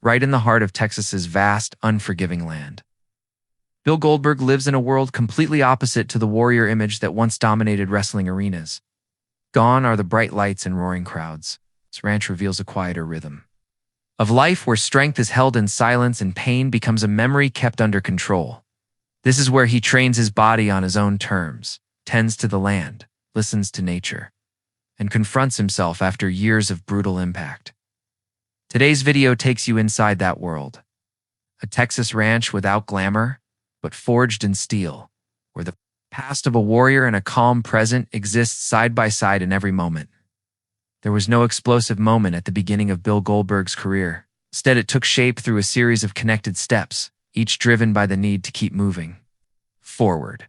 right in the heart of Texas's vast, unforgiving land. Bill Goldberg lives in a world completely opposite to the warrior image that once dominated wrestling arenas. Gone are the bright lights and roaring crowds. His ranch reveals a quieter rhythm of life where strength is held in silence and pain becomes a memory kept under control. This is where he trains his body on his own terms, tends to the land, listens to nature, and confronts himself after years of brutal impact. Today's video takes you inside that world. A Texas ranch without glamour, but forged in steel, where the past of a warrior and a calm present exists side by side in every moment. There was no explosive moment at the beginning of Bill Goldberg's career. Instead, it took shape through a series of connected steps, each driven by the need to keep moving forward.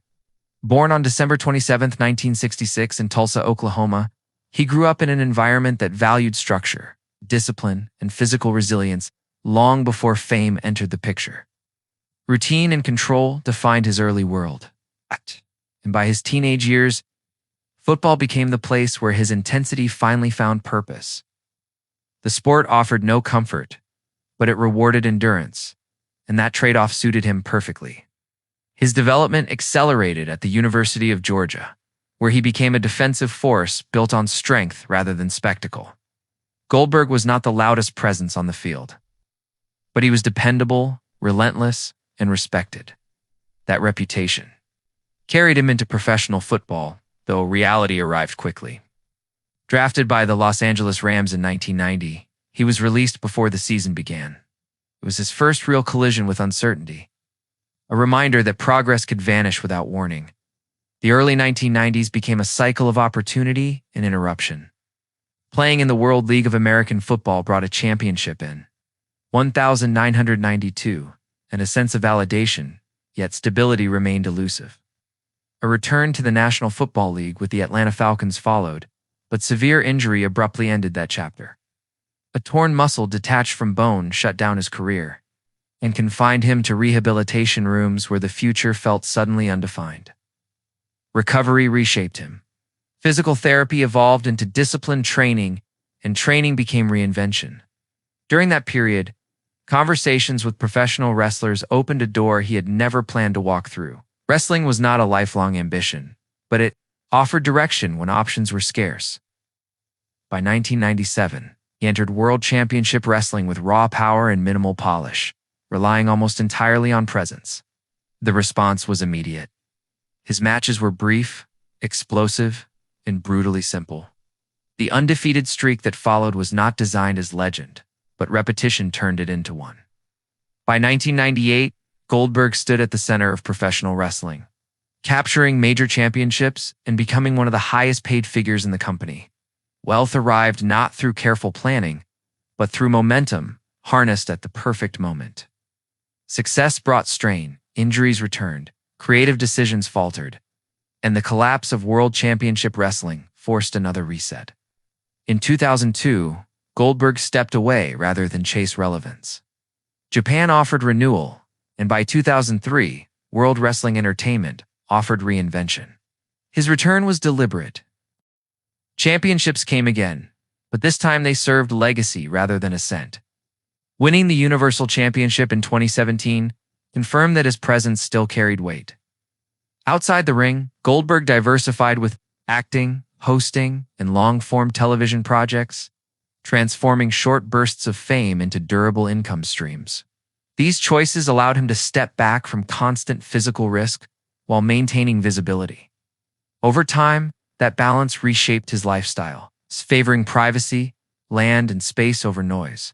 Born on December 27, 1966 in Tulsa, Oklahoma, he grew up in an environment that valued structure, discipline, and physical resilience long before fame entered the picture. Routine and control defined his early world. And by his teenage years, football became the place where his intensity finally found purpose. The sport offered no comfort, but it rewarded endurance, and that trade-off suited him perfectly. His development accelerated at the University of Georgia, where he became a defensive force built on strength rather than spectacle. Goldberg was not the loudest presence on the field, but he was dependable, relentless, and respected. That reputation carried him into professional football, though reality arrived quickly. Drafted by the Los Angeles Rams in 1990, he was released before the season began. It was his first real collision with uncertainty, a reminder that progress could vanish without warning. The early 1990s became a cycle of opportunity and interruption. Playing in the World League of American Football brought a championship in 1992, and a sense of validation, yet stability remained elusive. A return to the National Football League with the Atlanta Falcons followed, but severe injury abruptly ended that chapter. A torn muscle detached from bone shut down his career and confined him to rehabilitation rooms where the future felt suddenly undefined. Recovery reshaped him. Physical therapy evolved into disciplined training, and training became reinvention. During that period, conversations with professional wrestlers opened a door he had never planned to walk through. Wrestling was not a lifelong ambition, but it offered direction when options were scarce. By 1997, he entered World Championship Wrestling with raw power and minimal polish, relying almost entirely on presence. The response was immediate. His matches were brief, explosive, and brutally simple. The undefeated streak that followed was not designed as legend, but repetition turned it into one. By 1998, Goldberg stood at the center of professional wrestling, capturing major championships and becoming one of the highest-paid figures in the company. Wealth arrived not through careful planning, but through momentum harnessed at the perfect moment. Success brought strain, injuries returned, creative decisions faltered, and the collapse of World Championship Wrestling forced another reset. In 2002, Goldberg stepped away rather than chase relevance. Japan offered renewal, and by 2003, World Wrestling Entertainment offered reinvention. His return was deliberate. Championships came again, but this time they served legacy rather than ascent. Winning the Universal Championship in 2017 confirmed that his presence still carried weight. Outside the ring, Goldberg diversified with acting, hosting, and long-form television projects, transforming short bursts of fame into durable income streams. These choices allowed him to step back from constant physical risk while maintaining visibility. Over time, that balance reshaped his lifestyle, favoring privacy, land, and space over noise.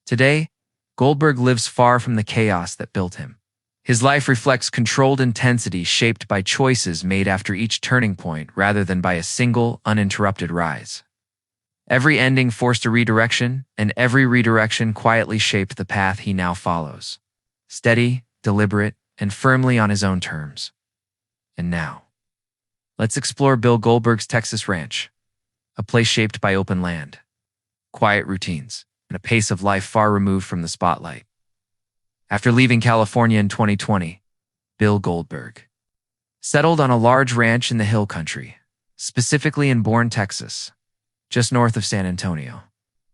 Today, Goldberg lives far from the chaos that built him. His life reflects controlled intensity shaped by choices made after each turning point rather than by a single, uninterrupted rise. Every ending forced a redirection, and every redirection quietly shaped the path he now follows. Steady, deliberate, and firmly on his own terms. And now, let's explore Bill Goldberg's Texas ranch, a place shaped by open land, quiet routines, and a pace of life far removed from the spotlight. After leaving California in 2020, Bill Goldberg settled on a large ranch in the Hill Country, specifically in Bourne, Texas, just north of San Antonio.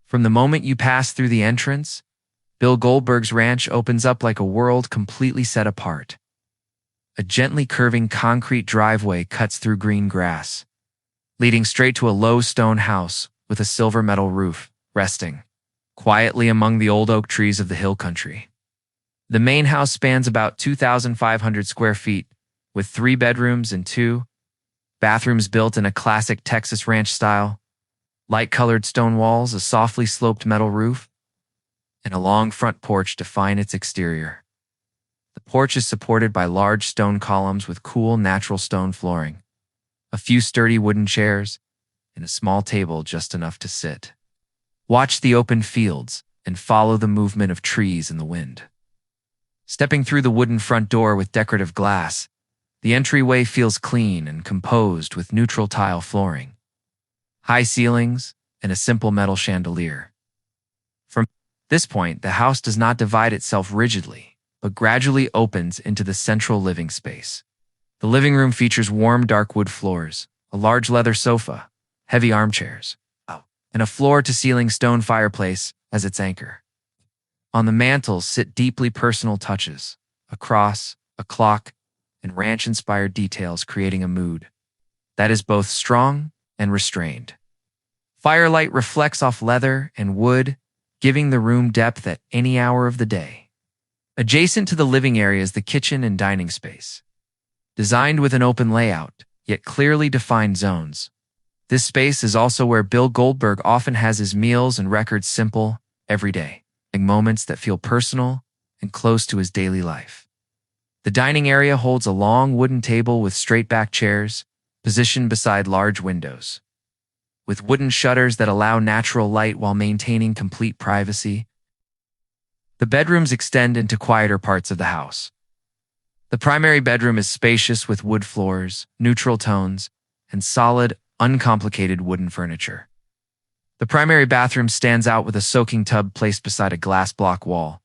From the moment you pass through the entrance, Bill Goldberg's ranch opens up like a world completely set apart. A gently curving concrete driveway cuts through green grass, leading straight to a low stone house with a silver metal roof, resting quietly among the old oak trees of the hill country. The main house spans about 2,500 square feet, with 3 bedrooms and 2 bathrooms built in a classic Texas ranch style, light-colored stone walls, a softly sloped metal roof, and a long front porch define its exterior. The porch is supported by large stone columns with cool, natural stone flooring, a few sturdy wooden chairs, and a small table just enough to sit. Watch the open fields and follow the movement of trees in the wind. Stepping through the wooden front door with decorative glass, the entryway feels clean and composed with neutral tile flooring, high ceilings, and a simple metal chandelier. From this point, the house does not divide itself rigidly, but gradually opens into the central living space. The living room features warm dark wood floors, a large leather sofa, heavy armchairs, and a floor-to-ceiling stone fireplace as its anchor. On the mantel sit deeply personal touches, a cross, a clock, and ranch-inspired details creating a mood that is both strong and restrained. Firelight reflects off leather and wood, giving the room depth at any hour of the day. Adjacent to the living area is the kitchen and dining space. Designed with an open layout, yet clearly defined zones, this space is also where Bill Goldberg often has his meals and records simple, everyday, moments that feel personal and close to his daily life. The dining area holds a long wooden table with straight-back chairs, positioned beside large windows. With wooden shutters that allow natural light while maintaining complete privacy, the bedrooms extend into quieter parts of the house. The primary bedroom is spacious with wood floors, neutral tones, and solid, uncomplicated wooden furniture. The primary bathroom stands out with a soaking tub placed beside a glass block wall,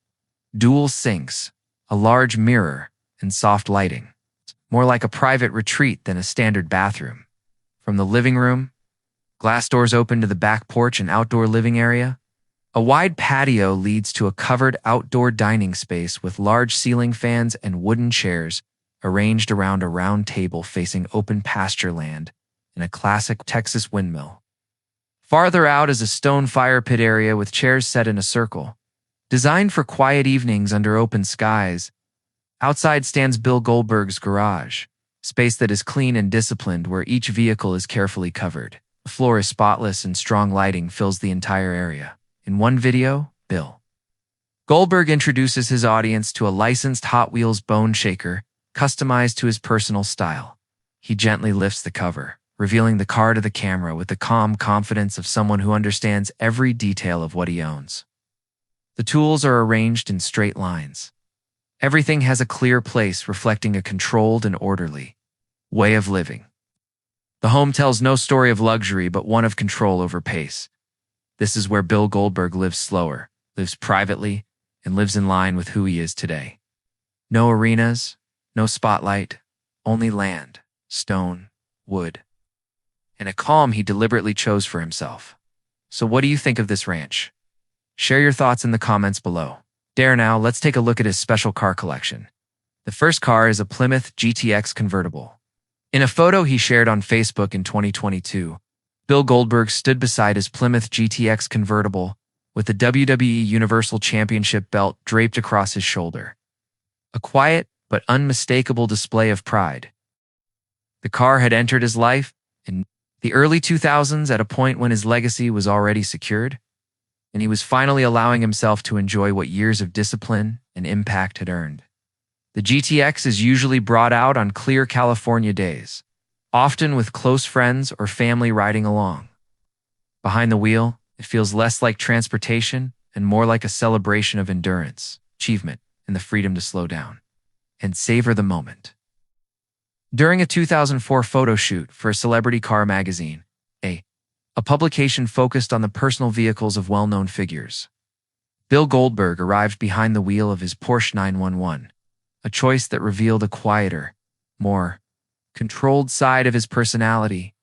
dual sinks, a large mirror, and soft lighting. More like a private retreat than a standard bathroom. From the living room, glass doors open to the back porch and outdoor living area. A wide patio leads to a covered outdoor dining space with large ceiling fans and wooden chairs arranged around a round table facing open pasture land and a classic Texas windmill. Farther out is a stone fire pit area with chairs set in a circle, designed for quiet evenings under open skies. Outside stands Bill Goldberg's garage, space that is clean and disciplined where each vehicle is carefully covered. The floor is spotless and strong lighting fills the entire area. In one video, Bill Goldberg introduces his audience to a licensed Hot Wheels bone shaker customized to his personal style. He gently lifts the cover, revealing the car to the camera with the calm confidence of someone who understands every detail of what he owns. The tools are arranged in straight lines. Everything has a clear place reflecting a controlled and orderly way of living. The home tells no story of luxury but one of control over pace. This is where Bill Goldberg lives slower, lives privately, and lives in line with who he is today. No arenas, no spotlight, only land, stone, wood, and a calm he deliberately chose for himself. So what do you think of this ranch? Share your thoughts in the comments below. Now, let's take a look at his special car collection. The first car is a Plymouth GTX convertible. In a photo he shared on Facebook in 2022, Bill Goldberg stood beside his Plymouth GTX convertible with the WWE Universal Championship belt draped across his shoulder. A quiet but unmistakable display of pride. The car had entered his life in the early 2000s at a point when his legacy was already secured, and he was finally allowing himself to enjoy what years of discipline and impact had earned. The GTX is usually brought out on clear California days, often with close friends or family riding along. Behind the wheel, it feels less like transportation and more like a celebration of endurance, achievement, and the freedom to slow down and savor the moment. During a 2004 photo shoot for a celebrity car magazine, a publication focused on the personal vehicles of well-known figures, Bill Goldberg arrived behind the wheel of his Porsche 911, a choice that revealed a quieter, more controlled side of his personality.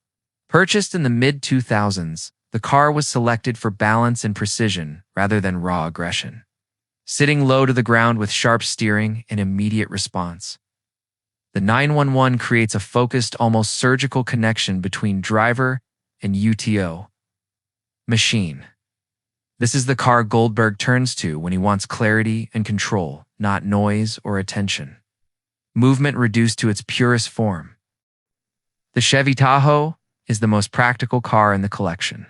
Purchased in the mid-2000s, the car was selected for balance and precision rather than raw aggression. sitting low to the ground with sharp steering and immediate response. The 911 creates a focused, almost surgical connection between driver and UTO machine. This is the car Goldberg turns to when he wants clarity and control, not noise or attention. Movement reduced to its purest form. The Chevy Tahoe is the most practical car in the collection.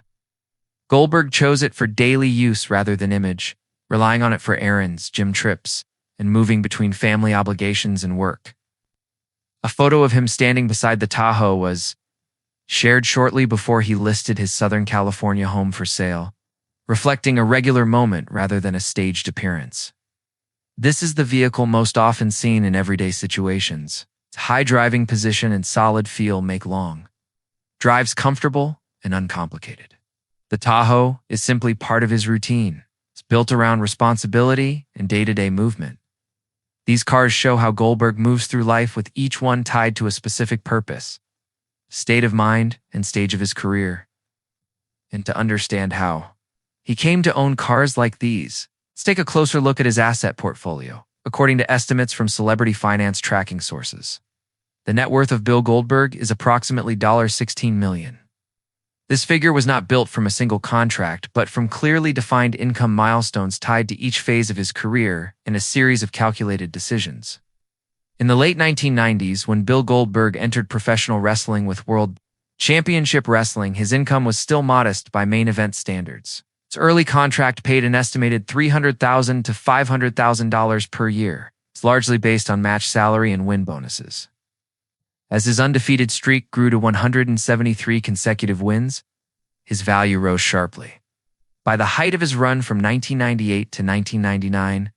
Goldberg chose it for daily use rather than image, relying on it for errands, gym trips, and moving between family obligations and work. A photo of him standing beside the Tahoe was shared shortly before he listed his Southern California home for sale, reflecting a regular moment rather than a staged appearance. This is the vehicle most often seen in everyday situations. Its high driving position and solid feel make long drives comfortable and uncomplicated. The Tahoe is simply part of his routine. It's built around responsibility and day-to-day movement. These cars show how Goldberg moves through life with each one tied to a specific purpose, state of mind, and stage of his career. And to understand how he came to own cars like these, let's take a closer look at his asset portfolio, according to estimates from celebrity finance tracking sources. The net worth of Bill Goldberg is approximately $16 million. This figure was not built from a single contract, but from clearly defined income milestones tied to each phase of his career and a series of calculated decisions. In the late 1990s, when Bill Goldberg entered professional wrestling with World Championship Wrestling, his income was still modest by main event standards. His early contract paid an estimated $300,000 to $500,000 per year. It's largely based on match salary and win bonuses. As his undefeated streak grew to 173 consecutive wins, his value rose sharply. By the height of his run from 1998 to 1999,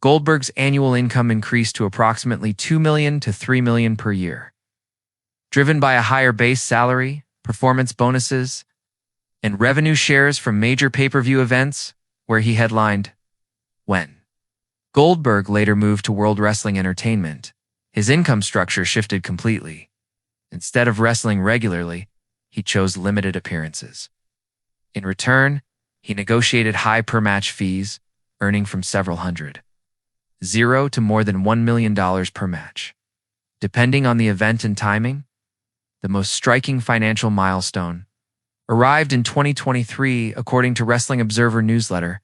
Goldberg's annual income increased to approximately $2 million to $3 million per year. Driven by a higher base salary, performance bonuses, and revenue shares from major pay-per-view events where he headlined. When Goldberg later moved to World Wrestling Entertainment, his income structure shifted completely. Instead of wrestling regularly, he chose limited appearances. In return, he negotiated high per-match fees, earning from several hundred, $0 to more than $1 million per match. Depending on the event and timing, the most striking financial milestone arrived in 2023, according to Wrestling Observer newsletter.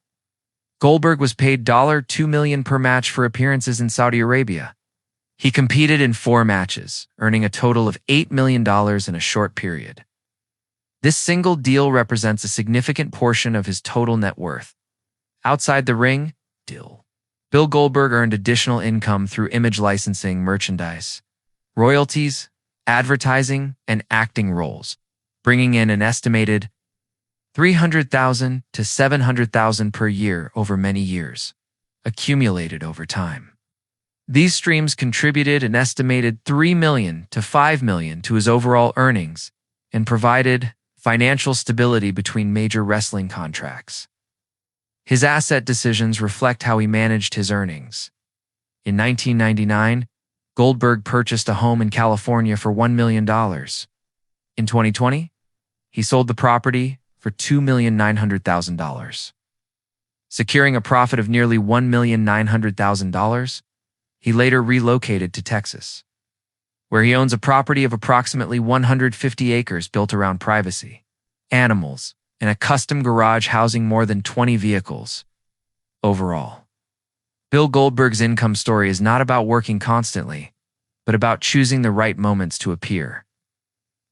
Goldberg was paid $2 million per match for appearances in Saudi Arabia. He competed in 4 matches, earning a total of $8 million in a short period. This single deal represents a significant portion of his total net worth. Outside the ring, Bill Goldberg earned additional income through image licensing, merchandise, royalties, advertising, and acting roles, bringing in an estimated $300,000 to $700,000 per year over many years, accumulated over time. These streams contributed an estimated $3 million to $5 million to his overall earnings and provided financial stability between major wrestling contracts. His asset decisions reflect how he managed his earnings. In 1999, Goldberg purchased a home in California for $1 million. In 2020, he sold the property for $2,900,000. Securing a profit of nearly $1,900,000, he later relocated to Texas, where he owns a property of approximately 150 acres built around privacy, animals, and a custom garage housing more than 20 vehicles. Overall, Bill Goldberg's income story is not about working constantly, but about choosing the right moments to appear,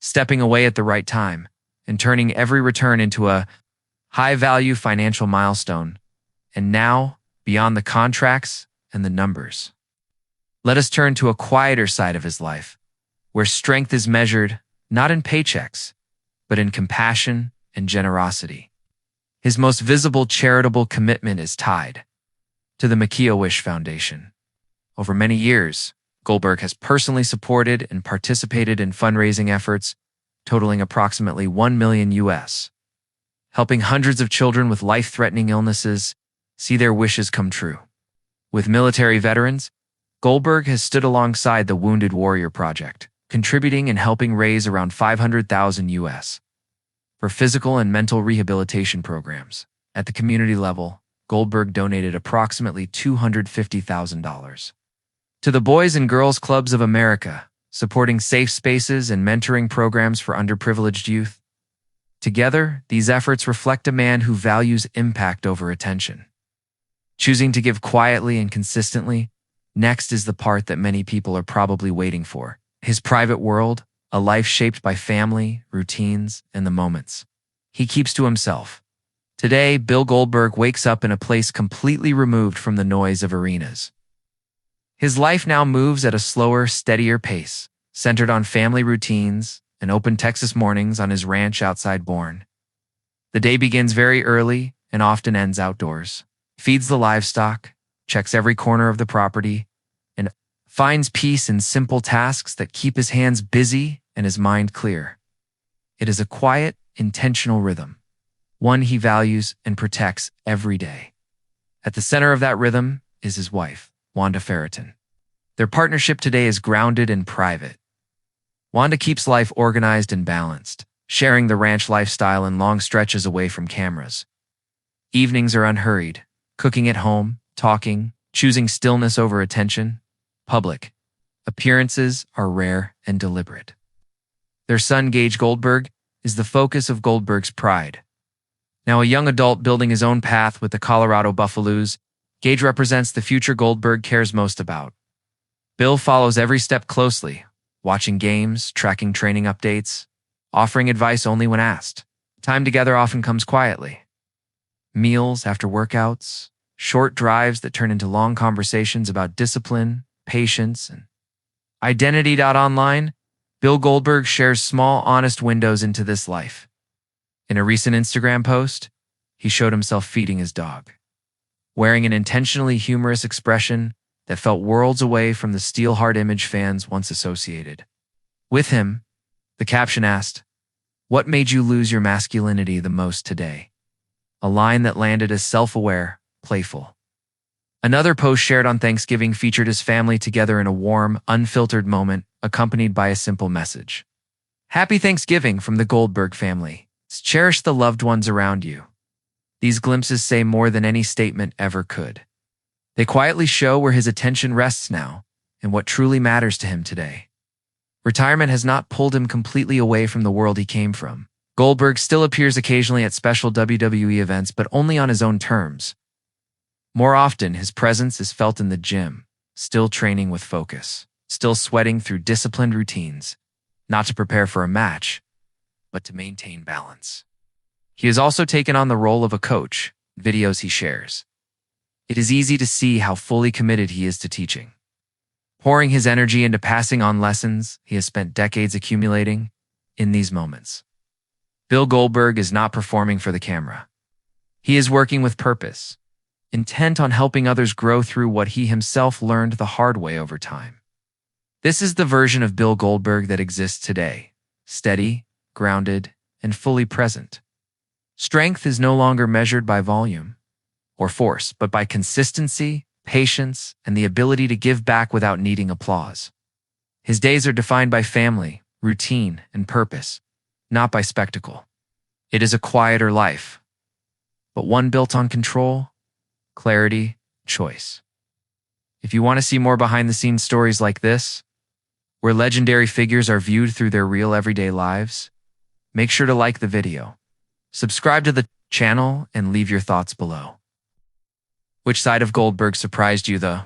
stepping away at the right time, and turning every return into a high-value financial milestone. And now, beyond the contracts and the numbers, let us turn to a quieter side of his life, where strength is measured not in paychecks, but in compassion and generosity. His most visible charitable commitment is tied to the Make-A-Wish Foundation. Over many years, Goldberg has personally supported and participated in fundraising efforts totaling approximately $1 million US, helping hundreds of children with life-threatening illnesses see their wishes come true. With military veterans, Goldberg has stood alongside the Wounded Warrior Project, contributing and helping raise around $500,000 US for physical and mental rehabilitation programs. At the community level, Goldberg donated approximately $250,000 to the Boys and Girls Clubs of America, supporting safe spaces and mentoring programs for underprivileged youth. Together, these efforts reflect a man who values impact over attention. Choosing to give quietly and consistently, next is the part that many people are probably waiting for. His private world, a life shaped by family, routines, and the moments he keeps to himself. Today, Bill Goldberg wakes up in a place completely removed from the noise of arenas. His life now moves at a slower, steadier pace, centered on family routines and open Texas mornings on his ranch outside Bourne. The day begins very early and often ends outdoors. Feeds the livestock, checks every corner of the property, and finds peace in simple tasks that keep his hands busy and his mind clear. It is a quiet, intentional rhythm, one he values and protects every day. At the center of that rhythm is his wife, Wanda Ferriton. Their partnership today is grounded and private. Wanda keeps life organized and balanced, sharing the ranch lifestyle in long stretches away from cameras. Evenings are unhurried, cooking at home, talking, choosing stillness over attention. Public appearances are rare and deliberate. Their son, Gage Goldberg, is the focus of Goldberg's pride. Now a young adult building his own path with the Colorado Buffaloes, Gage represents the future Goldberg cares most about. Bill follows every step closely, watching games, tracking training updates, offering advice only when asked. Time together often comes quietly. Meals after workouts, short drives that turn into long conversations about discipline, patience, and identity. Online, Bill Goldberg shares small, honest windows into this life. In a recent Instagram post, he showed himself feeding his dog, wearing an intentionally humorous expression that felt worlds away from the steel-hard image fans once associated with him. The caption asked, "What made you lose your masculinity the most today?" A line that landed as self-aware, playful. Another post shared on Thanksgiving featured his family together in a warm, unfiltered moment, accompanied by a simple message. "Happy Thanksgiving from the Goldberg family. Cherish the loved ones around you." These glimpses say more than any statement ever could. They quietly show where his attention rests now and what truly matters to him today. Retirement has not pulled him completely away from the world he came from. Goldberg still appears occasionally at special WWE events, but only on his own terms. More often, his presence is felt in the gym, still training with focus, still sweating through disciplined routines, not to prepare for a match, but to maintain balance. He has also taken on the role of a coach, videos he shares. It is easy to see how fully committed he is to teaching, pouring his energy into passing on lessons he has spent decades accumulating. In these moments, Bill Goldberg is not performing for the camera. He is working with purpose, intent on helping others grow through what he himself learned the hard way over time. This is the version of Bill Goldberg that exists today, steady, grounded, and fully present. Strength is no longer measured by volume or force, but by consistency, patience, and the ability to give back without needing applause. His days are defined by family, routine, and purpose, not by spectacle. It is a quieter life, but one built on control, clarity, choice. If you want to see more behind-the-scenes stories like this, where legendary figures are viewed through their real everyday lives, make sure to like the video, subscribe to the channel, and leave your thoughts below. Which side of Goldberg surprised you, though?